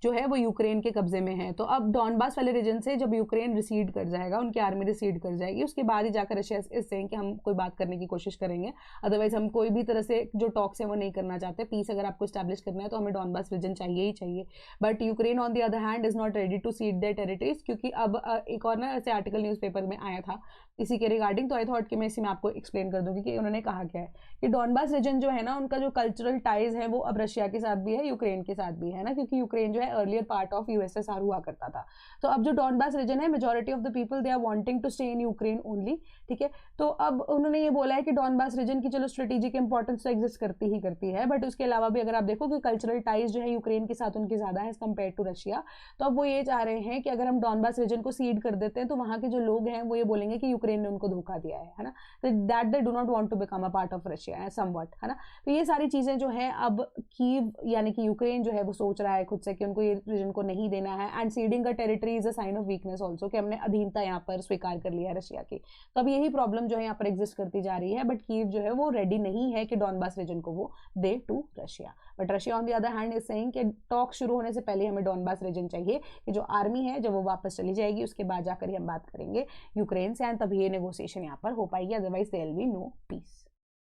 जो है वो यूक्रेन के कब्जे में है, तो अब डॉनबास वाले रीजन से जब यूक्रेन रिसीड कर जाएगा, उनकी आर्मी रिसीड कर जाएगी, उसके बाद ही जाकर रशिया इस सेइंग कि हम कोई बात करने की कोशिश करेंगे, अदरवाइज हम कोई भी तरह से जो टॉक्स है वो नहीं करना चाहते। पीस अगर आपको स्टैब्लिश करना है तो हमें डॉनबास रीजन चाहिए ही चाहिए, but Ukraine on the other hand is not ready to cede their territories, क्योंकि अब एक और ना ऐसे आर्टिकल न्यूज़पेपर में आया था इसी के रिगार्डिंग, तो आई थॉट कि मैं इसी में आपको एक्सप्लेन कर दूंगी कि उन्होंने कहा क्या है कि डॉनबास रीजन जो है ना, उनका जो कल्चरल टाइज है वो अब रशिया के साथ भी है, यूक्रेन के साथ भी है ना, क्योंकि यूक्रेन जो है अर्लियर पार्ट ऑफ यूएसएसआर हुआ करता था। तो अब जो डॉनबास रीजन है, majority of the people they are wanting to stay in Ukraine only, ठीक है। तो अब उन्होंने ये बोला है कि डॉनबास रीजन की चलो स्ट्रेटेजिक इंपॉर्टेंस तो एग्जिस्ट करती है, बट उसके अलावा भी अगर आप देखो कि कल्चरल टाइज जो है यूक्रेन के साथ उनकी ज्यादा है एज कम्पेयर टू रशिया, तो अब वो ये चाह रहे हैं कि अगर हम डॉनबास रीजन को सीड कर देते हैं तो वहाँ के जो लोग हैं वो ये बोलेंगे कि यूक्रेन ने उनको धोखा दिया है ना, that they do not want to become a part of Russia somewhat, है ना। तो ये सारी चीजें जो है अब कीव यानी कि यूक्रेन जो है वो सोच रहा है खुद से कि उनको ये रीजन को नहीं देना है, and ceding a territory is a sign of weakness also, कि हमने अधीनता यहाँ पर स्वीकार कर लिया है रशिया की। तो अब यही प्रॉब्लम जो है यहाँ पर एग्जिस्ट करती जा रही है, बट कीव जो है वो रेडी नहीं है कि डॉनबास रीजन को वो दे to Russia, but Russia on the other hand is saying कि टॉक शुरू होने से पहले हमें डॉनबास रीजन चाहिए, कि जो आर्मी है जब वो वापस चली जाएगी उसके बाद जाकर ही हम बात करेंगे यूक्रेन से, एंड तभी ये नेगोशिएशन यहाँ पर हो पाएगी, otherwise there will be no peace.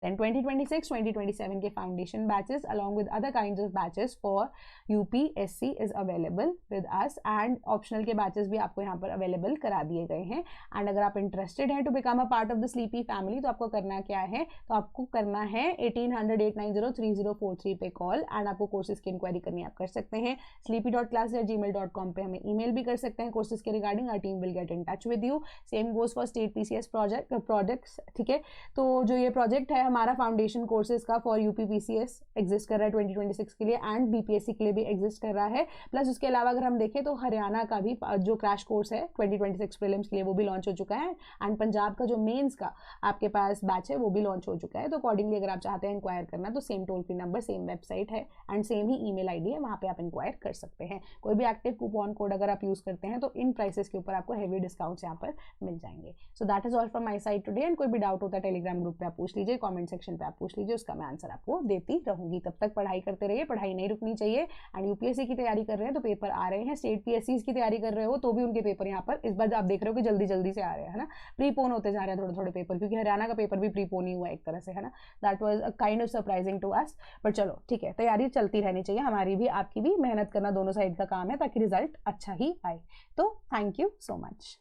Then 2026-2027 के foundation batches along with other kinds of batches for UPSC is available with us and optional के batches भी आपको यहाँ पर available करा दिए गए हैं. And अगर आप interested हैं to become a part of the Sleepy family तो आपको करना क्या है, तो आपको करना है 1800-890-3043 पे कॉल एंड आपको कोर्सेज की इंक्वायरी करनी आप कर सकते हैं. sleepy.class@gmail.com पे हमें ईमेल भी कर सकते हैं कोर्सेज के regarding. Our team will get in touch with you. Same goes for state PCS projects. ठीक है, तो जो ये प्रोजेक्ट है हमारा फाउंडेशन कोर्सेज का फॉर यूपी PCS एग्जिस्ट कर रहा है 2026 के लिए एंड BPSC के लिए भी एग्जिस्ट कर रहा है. प्लस उसके अलावा अगर हम देखें तो हरियाणा का भी जो क्रैश कोर्स है 2026 प्रीलिम्स के लिए वो भी लॉन्च हो चुका है एंड पंजाब का जो मेंस का आपके पास बैच है वो भी लॉन्च हो चुका है. तो अकॉर्डिंगली अगर आप चाहते हैं इंक्वायर करना तो same toll free number, same website है एंड सेम ही ईमेल आईडी है, वहाँ पे आप इंक्वायर कर सकते हैं. कोई भी एक्टिव कूपन कोड अगर आप यूज करते हैं तो इन प्राइसेस के ऊपर आपको हेवी डिस्काउंट्स यहाँ पर मिल जाएंगे. So that is all from my side today and कोई भी डाउट होता है टेलीग्राम ग्रुप पे आप पूछ लीजिए, कमेंट सेक्शन पे आप पूछ लीजिए, उसका मैं आंसर आपको देती रहूंगी. तब तक पढ़ाई करते रहिए, पढ़ाई नहीं रुकनी चाहिए. एंड यूपीएससी की तैयारी कर रहे हैं तो पेपर आ रहे हैं, स्टेट PSCs की तैयारी कर रहे हो तो भी उनके पेपर यहाँ पर इस बार आप देख रहे हो कि जल्दी जल्दी से आ रहे हैं, है ना. प्रीपोन होते जा रहे हैं थोड़े थोड़े पेपर, क्योंकि हरियाणा का पेपर भी प्रीपोन ही हुआ एक तरह से, है ना. That was a kind of surprising to us, but चलो ठीक है, तैयारी चलती रहनी चाहिए. हमारी भी आपकी भी मेहनत करना दोनों साइड का काम है ताकि रिजल्ट अच्छा ही आए. तो थैंक यू सो मच.